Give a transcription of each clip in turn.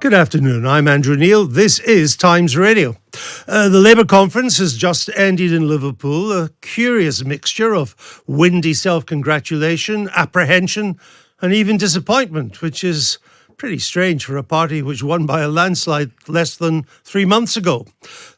Good afternoon. I'm Andrew Neil. This is Times Radio. The Labour conference has just ended in Liverpool, a curious mixture of windy self-congratulation, apprehension and even disappointment, which is pretty strange for a party which won by a landslide less than 3 months ago.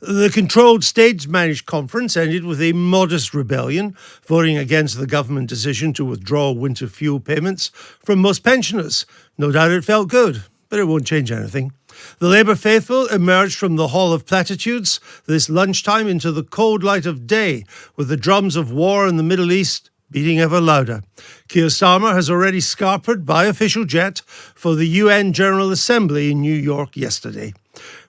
The controlled stage-managed conference ended with a modest rebellion, voting against the government decision to withdraw winter fuel payments from most pensioners. No doubt it felt good, but it won't change anything. The Labour faithful emerged from the Hall of Platitudes this lunchtime into the cold light of day, with the drums of war in the Middle East beating ever louder. Keir Starmer has already scarpered by official jet for the UN General Assembly in New York yesterday.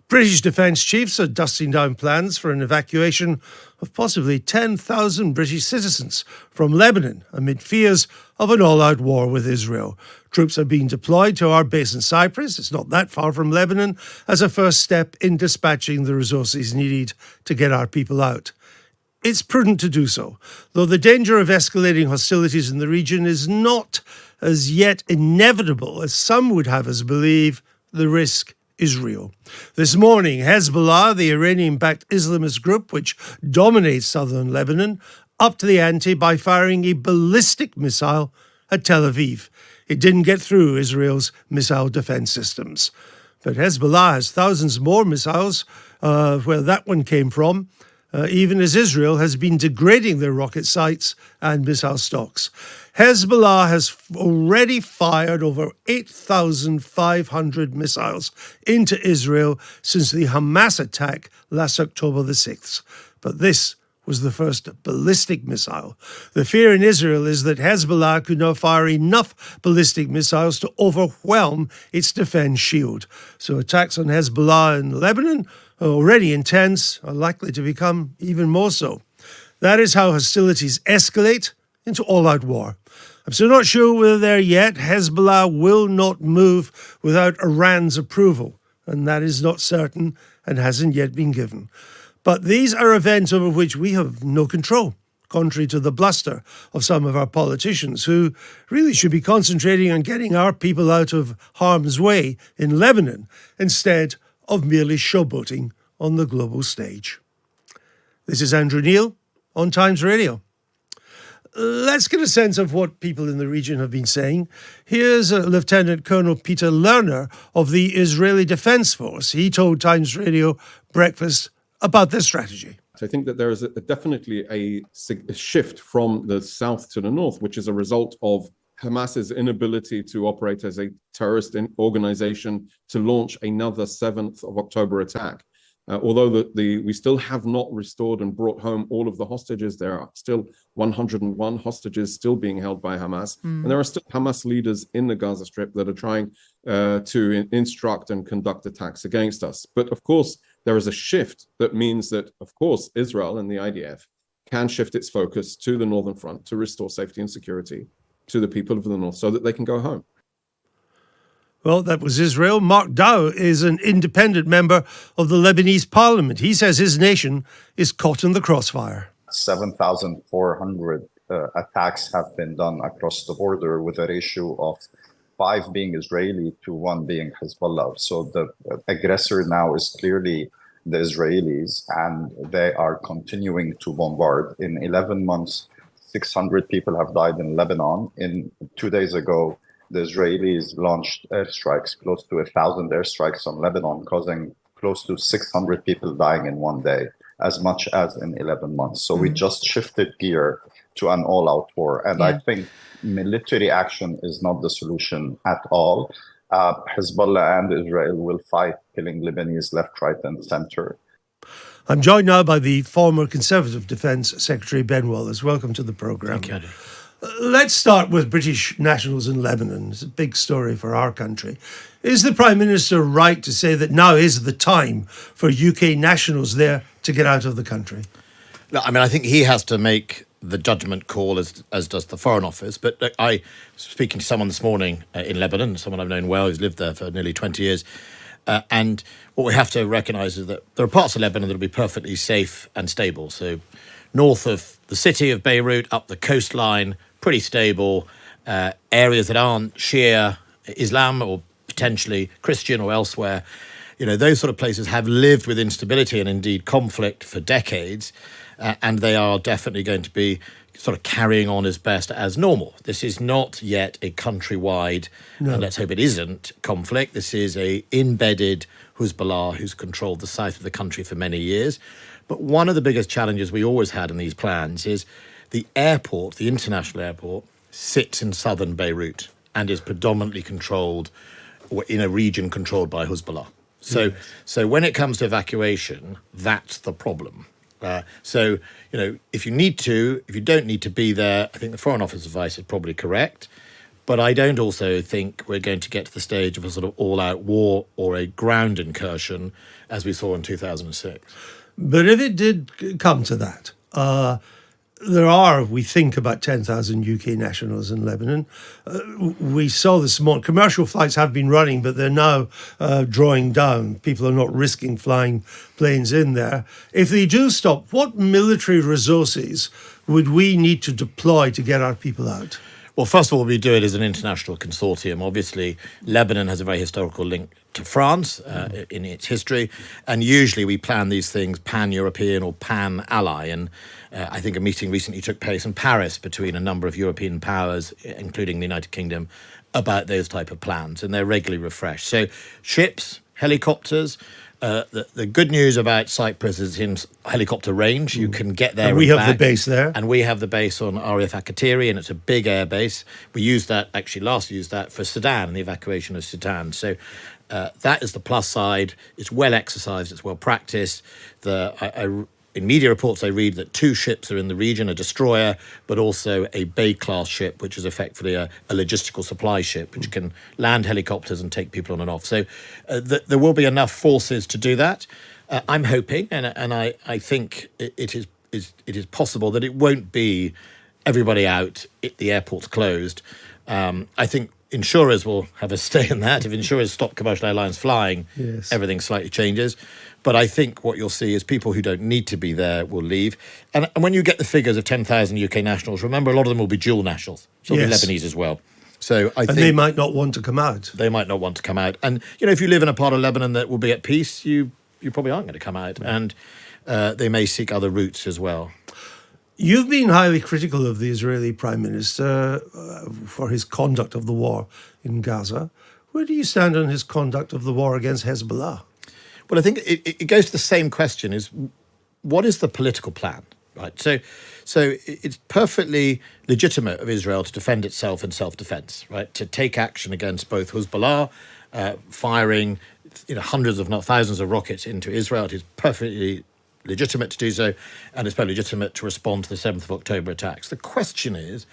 British defence chiefs are dusting down plans for an evacuation of possibly 10,000 British citizens from Lebanon amid fears of an all-out war with Israel. Troops are being deployed to our base in Cyprus, it's not that far from Lebanon, as a first step in dispatching the resources needed to get our people out. It's prudent to do so, though the danger of escalating hostilities in the region is not as yet inevitable as some would have us believe. The risk is real. This morning, Hezbollah, the Iranian-backed Islamist group which dominates southern Lebanon, upped the ante by firing a ballistic missile at Tel Aviv. It didn't get through Israel's missile defense systems. But Hezbollah has thousands more missiles where that one came from, even as Israel has been degrading their rocket sites and missile stocks. Hezbollah has already fired over 8,500 missiles into Israel since the Hamas attack last October the 6th. But this was the first ballistic missile. The fear in Israel is that Hezbollah could now fire enough ballistic missiles to overwhelm its defense shield. So attacks on Hezbollah in Lebanon, already intense, are likely to become even more so. That is how hostilities escalate into all-out war. I'm still not sure we're there yet. Hezbollah will not move without Iran's approval, and that is not certain and hasn't yet been given. But these are events over which we have no control, contrary to the bluster of some of our politicians who really should be concentrating on getting our people out of harm's way in Lebanon instead of merely showboating on the global stage. This is Andrew Neil on Times Radio. Let's get a sense of what people in the region have been saying. Here's Lieutenant Colonel Peter Lerner of the Israeli Defense Force. He told Times Radio Breakfast about this strategy. I think that there is definitely a shift from the south to the north, which is a result of Hamas's inability to operate as a terrorist organization to launch another 7th of October attack. Although we still have not restored and brought home all of the hostages, there are still 101 hostages still being held by Hamas. And there are still Hamas leaders in the Gaza Strip that are trying to instruct and conduct attacks against us. But of course, there is a shift that means that, of course, Israel and the IDF can shift its focus to the northern front to restore safety and security to the people of the north so that they can go home. Well, that was Israel. Mark Dow is an independent member of the Lebanese parliament. He says his nation is caught in the crossfire. 7,400 attacks have been done across the border with a ratio of 5 being Israeli to 1 being Hezbollah. So the aggressor now is clearly the Israelis, and they are continuing to bombard. In 11 months, 600 people have died in Lebanon. 2 days ago, the Israelis launched airstrikes, close to 1,000 airstrikes on Lebanon, causing close to 600 people dying in 1 day, as much as in 11 months. So we just shifted gear to an all-out war. And I think military action is not the solution at all. Hezbollah and Israel will fight, killing Lebanese left, right, and center. I'm joined now by the former Conservative Defence Secretary Ben Wallace. Welcome to the programme. Thank you. Let's start with British nationals in Lebanon. It's a big story for our country. Is the Prime Minister right to say that now is the time for UK nationals there to get out of the country? No, I mean, I think he has to make the judgment call, as does the Foreign Office. But I was speaking to someone this morning in Lebanon, someone I've known well, who's lived there for nearly 20 years. And what we have to recognise is that there are parts of Lebanon that will be perfectly safe and stable. So north of the city of Beirut, up the coastline, pretty stable. Areas that aren't Shia Islam or potentially Christian or elsewhere. Those sort of places have lived with instability and indeed conflict for decades, and they are definitely going to be sort of carrying on as best as normal. This is not yet a countrywide, and let's hope it isn't, conflict. This is a embedded Hezbollah who's controlled the south of the country for many years. But one of the biggest challenges we always had in these plans is the airport, the international airport, sits in southern Beirut and is predominantly controlled, or in a region controlled by Hezbollah. So when it comes to evacuation, that's the problem. If you don't need to be there, I think the Foreign Office advice is probably correct. But I don't also think we're going to get to the stage of a sort of all-out war or a ground incursion as we saw in 2006. But if it did come to that, there are, we think, about 10,000 UK nationals in Lebanon. We saw this morning, commercial flights have been running, but they're now drawing down. People are not risking flying planes in there. If they do stop, what military resources would we need to deploy to get our people out? Well, first of all, we do it as an international consortium. Obviously, Lebanon has a very historical link to France in its history, and usually we plan these things pan-European or pan-ally. And I think a meeting recently took place in Paris between a number of European powers, including the United Kingdom, about those type of plans, and they're regularly refreshed. So ships, helicopters. The good news about Cyprus is in helicopter range. You can get there. And we have the base there. And we have the base on RAF Akatiri, and it's a big air base. We used that, last used that for Sudan, the evacuation of Sudan. So that is the plus side. It's well exercised. It's well practiced. In media reports, I read that 2 ships are in the region, a destroyer, but also a Bay-class ship, which is effectively a logistical supply ship, which can land helicopters and take people on and off. So there will be enough forces to do that. I'm hoping, and I think it is possible that it won't be everybody out, the airport's closed. I think insurers will have a stay in that. If insurers stop commercial airlines flying, yes, everything slightly changes. But I think what you'll see is people who don't need to be there will leave. And when you get the figures of 10,000 UK nationals, remember, a lot of them will be dual nationals. So yes, they'll be Lebanese as well. So I think they might not want to come out. They might not want to come out. And, if you live in a part of Lebanon that will be at peace, you probably aren't going to come out. And they may seek other routes as well. You've been highly critical of the Israeli Prime Minister for his conduct of the war in Gaza. Where do you stand on his conduct of the war against Hezbollah? Well, I think it goes to the same question: is what is the political plan, right? So it's perfectly legitimate of Israel to defend itself in self-defense, right? To take action against both Hezbollah, firing hundreds, if not thousands, of rockets into Israel. It is perfectly legitimate to do so, and it's perfectly legitimate to respond to the 7th of October attacks. The question is,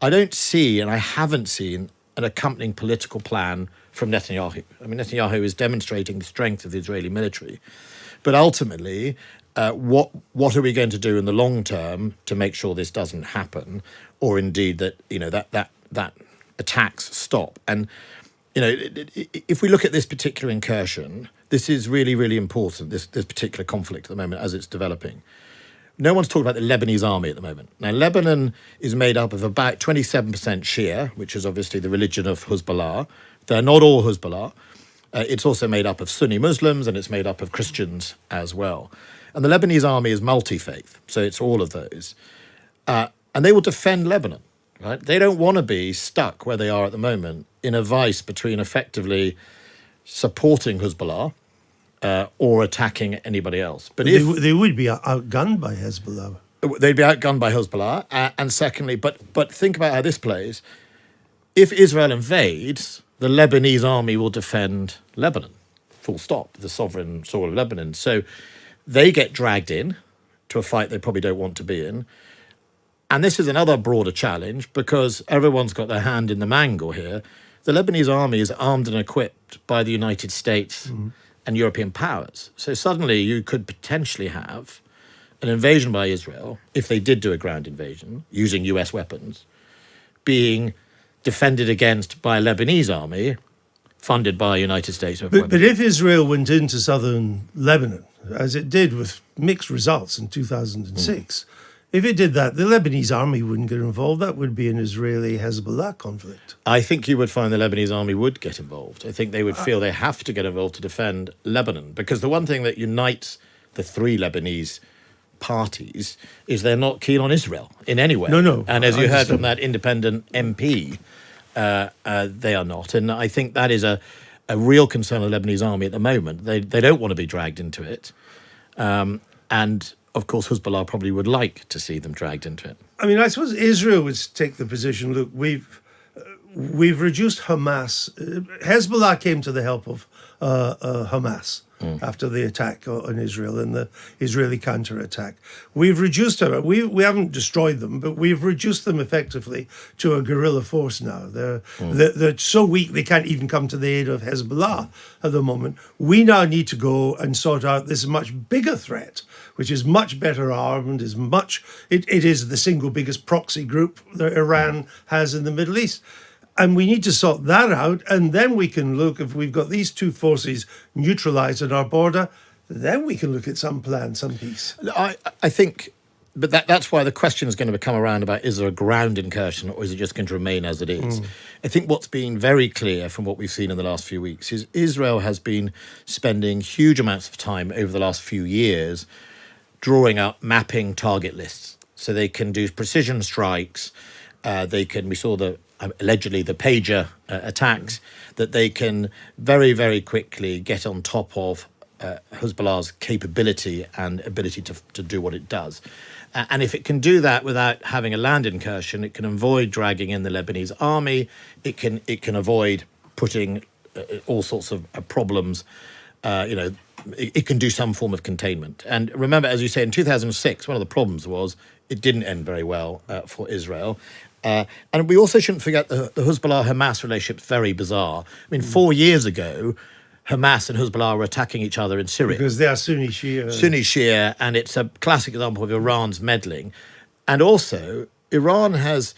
I don't see, and I haven't seen, an accompanying political plan from Netanyahu. I mean, Netanyahu is demonstrating the strength of the Israeli military, but ultimately, what are we going to do in the long term to make sure this doesn't happen, or indeed that that attacks stop? And if we look at this particular incursion, this is really, really important. This particular conflict at the moment as it's developing. No one's talking about the Lebanese army at the moment. Now, Lebanon is made up of about 27% Shia, which is obviously the religion of Hezbollah. They're not all Hezbollah. It's also made up of Sunni Muslims, and it's made up of Christians as well. And the Lebanese army is multi-faith, so it's all of those. And they will defend Lebanon, right? They don't want to be stuck where they are at the moment in a vice between effectively supporting Hezbollah or attacking anybody else. But they would be outgunned by Hezbollah. They'd be outgunned by Hezbollah. And secondly, but think about how this plays. If Israel invades, the Lebanese army will defend Lebanon, full stop, the sovereign soil of Lebanon. So they get dragged in to a fight they probably don't want to be in. And this is another broader challenge because everyone's got their hand in the mangle here. The Lebanese army is armed and equipped by the United States and European powers. So suddenly you could potentially have an invasion by Israel, if they did do a ground invasion using US weapons, being defended against by a Lebanese army funded by United States. But if Israel went into southern Lebanon, as it did with mixed results in 2006, If it did that, the Lebanese army wouldn't get involved. That would be an Israeli-Hezbollah conflict. I think you would find the Lebanese army would get involved. I think they would feel they have to get involved to defend Lebanon, because the one thing that unites the three Lebanese parties is they're not keen on Israel in any way. No. And as you heard from that independent MP, they are not. And I think that is a real concern of the Lebanese army at the moment. They don't want to be dragged into it. And of course, Hezbollah probably would like to see them dragged into it. I mean, I suppose Israel would take the position, look, we've reduced Hamas. Hezbollah came to the help of Hamas after the attack on Israel and the Israeli counterattack. We've reduced them. We haven't destroyed them, but we've reduced them effectively to a guerrilla force now. They're so weak they can't even come to the aid of Hezbollah at the moment. We now need to go and sort out this much bigger threat, which is much better armed, it is the single biggest proxy group that Iran has in the Middle East. And we need to sort that out, and then we can look, if we've got these two forces neutralised at our border, then we can look at some plan, some peace. I think, but that's why the question is going to come around about, is there a ground incursion or is it just going to remain as it is? I think what's been very clear from what we've seen in the last few weeks is Israel has been spending huge amounts of time over the last few years drawing up mapping target lists so they can do precision strikes. We saw allegedly the pager attacks, that they can very, very quickly get on top of Hezbollah's capability and ability to do what it does. And if it can do that without having a land incursion, it can avoid dragging in the Lebanese army. It can avoid putting all sorts of problems. It can do some form of containment. And remember, as you say, in 2006, one of the problems was it didn't end very well for Israel. And we also shouldn't forget the Hezbollah-Hamas relationship's very bizarre. I mean, 4 years ago, Hamas and Hezbollah were attacking each other in Syria. Because they are Sunni Shia. Sunni Shia, and it's a classic example of Iran's meddling. And also, Iran has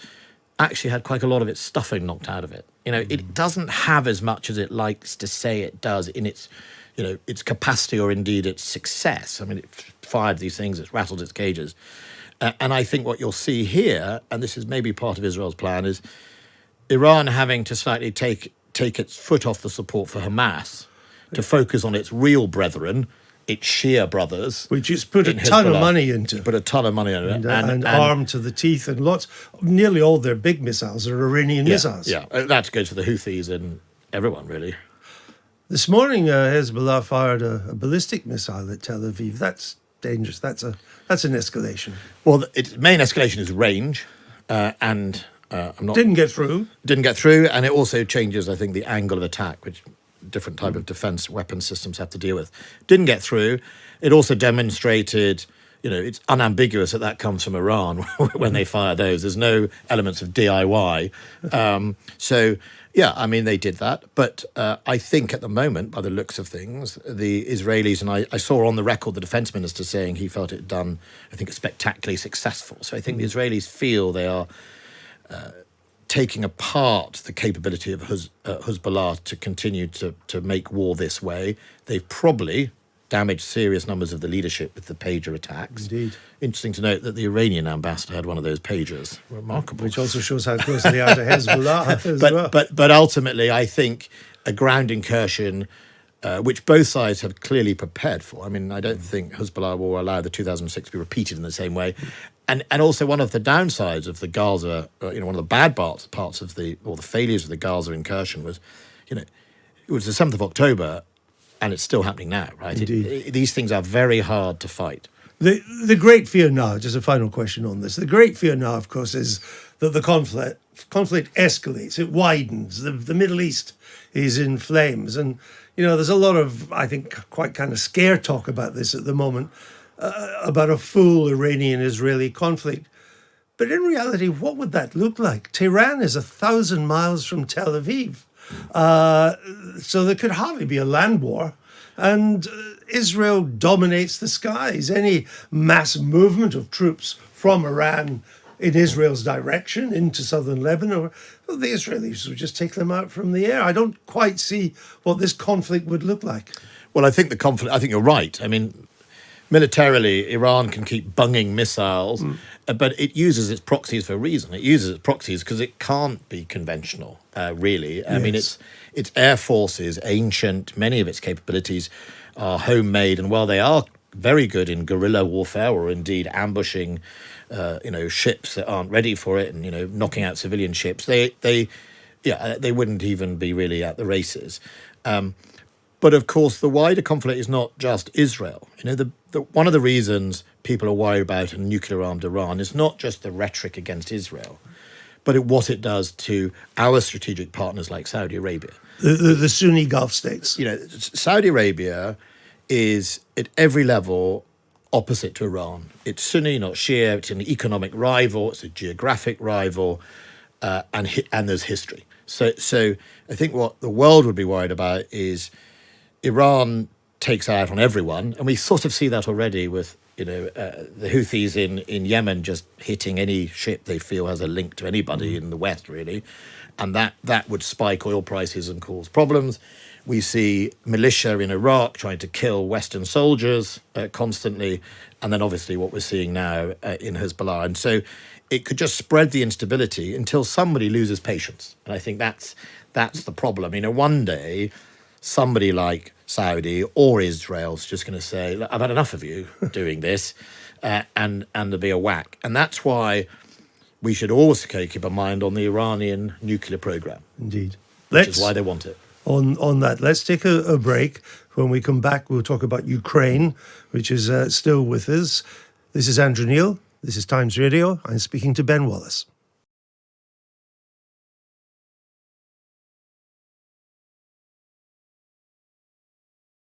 actually had quite a lot of its stuffing knocked out of it. It doesn't have as much as it likes to say it does in its capacity or indeed its success. I mean, it fired these things, it's rattled its cages. And I think what you'll see here, and this is maybe part of Israel's plan, is Iran having to slightly take its foot off the support for Hamas to focus on its real brethren, its Shia brothers. Which it's put a ton of money into. Put a ton of money into it. And armed to the teeth, and nearly all their big missiles are Iranian missiles. Yeah, that goes for the Houthis and everyone, really. This morning, Hezbollah fired a ballistic missile at Tel Aviv. That's dangerous. That's an escalation. Well, its main escalation is range, and didn't get through. Didn't get through, and it also changes, I think, the angle of attack, which different type of defense weapon systems have to deal with. Didn't get through. It also demonstrated, it's unambiguous that comes from Iran when they fire those. There's no elements of DIY. Yeah, I mean, they did that. But I think at the moment, by the looks of things, the Israelis, and I saw on the record the defense minister saying he felt it done, I think, spectacularly successful. So I think the Israelis feel they are taking apart the capability of Hezbollah to continue to make war this way. They've probably damaged serious numbers of the leadership with the pager attacks. Indeed. Interesting to note that the Iranian ambassador had one of those pagers. Remarkable. Which also shows how close they are to Hezbollah as well. But ultimately, I think a ground incursion, which both sides have clearly prepared for. I mean, I don't think Hezbollah will allow the 2006 to be repeated in the same way. And also one of the downsides of the Gaza, one of the bad parts of the failures of the Gaza incursion was, it was the 7th of October, and it's still happening now, right? These things are very hard to fight. The great fear now, just a final question on this, the great fear now, of course, is that the conflict escalates, it widens, the Middle East is in flames. And, there's a lot of, I think, quite kind of scare talk about this at the moment, about a full Iranian-Israeli conflict. But in reality, what would that look like? Tehran is 1,000 miles from Tel Aviv. So there could hardly be a land war. And Israel dominates the skies. Any mass movement of troops from Iran in Israel's direction into southern Lebanon, well, the Israelis would just take them out from the air. I don't quite see what this conflict would look like. Well, I think you're right. I mean, militarily, Iran can keep bunging missiles, but it uses its proxies for a reason. It uses its proxies because it can't be conventional, really. I mean, its air force is ancient. Many of its capabilities are homemade, and while they are very good in guerrilla warfare or indeed ambushing, ships that aren't ready for it, and knocking out civilian ships, they wouldn't even be really at the races. But of course, the wider conflict is not just Israel. One of the reasons people are worried about a nuclear-armed Iran is not just the rhetoric against Israel, but what it does to our strategic partners like Saudi Arabia. The Sunni Gulf states. Saudi Arabia is at every level opposite to Iran. It's Sunni, not Shia. It's an economic rival. It's a geographic rival, and there's history. So I think what the world would be worried about is Iran takes out on everyone, and we sort of see that already with the Houthis in Yemen just hitting any ship they feel has a link to anybody in the West, really, and that would spike oil prices and cause problems. We see militia in Iraq trying to kill Western soldiers constantly, and then obviously what we're seeing now in Hezbollah. And so it could just spread the instability until somebody loses patience. And I think that's the problem. One day somebody like Saudi or Israel's just going to say, look, I've had enough of you doing this, and there'll be a whack. And that's why we should also keep in mind on the Iranian nuclear program. Indeed. Which is why they want it. On that, let's take a break. When we come back, we'll talk about Ukraine, which is still with us. This is Andrew Neil. This is Times Radio. I'm speaking to Ben Wallace.